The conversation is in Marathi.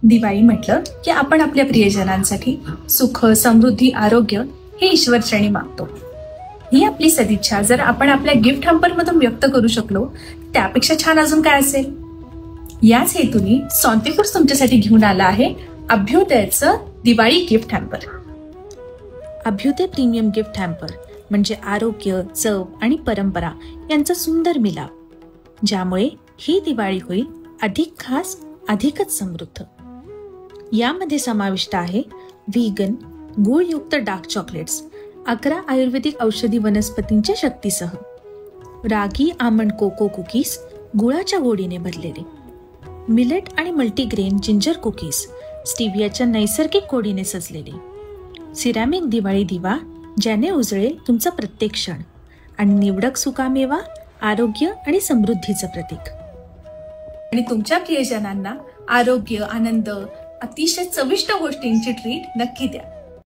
दिवाळी म्हटलं की आपण आपल्या प्रियजनांसाठी सुख, समृद्धी, आरोग्य हे ईश्वरचरणी मागतो. ही आपली सदिच्छा जर आपण आपल्या गिफ्ट हॅम्पर मधून व्यक्त करू शकलो, त्यापेक्षा छान अजून काय असेल. याच हेतूने सॉन्टी फूड्स तुमच्यासाठी घेऊन आला आहे अभ्युदयचं Diwali gift hamper. Abhyudaya premium gift hamper म्हणजे आरोग्य, चव आणि परंपरा यांचा सुंदर मिलाप, ज्यामुळे ही दिवाळी होईल अधिक खास, अधिकच समृद्ध. यामध्ये समाविष्ट आहे व्हीगन गुळयुक्त डार्क चॉकलेट्स, 11 आयुर्वेदिक औषधी वनस्पतींच्या शक्तीसह, रागी आमंड कोको कुकीज गुळाच्या गोडीने भरलेले, मिलेट आणि मल्टीग्रेन जिंजर कुकीज स्टिवियाच्या नैसर्गिक गोडीने सजलेले, सिरॅमिक दिवाळी दिवा ज्याने उजळेल तुमचा प्रत्येक क्षण, आणि निवडक सुकामेवा आरोग्य आणि समृद्धीचं प्रतीक. आणि तुमच्या प्रियजनांना आरोग्य, आनंद, अतिशय चविष्ट गोष्टींची ट्रीट नक्की द्या.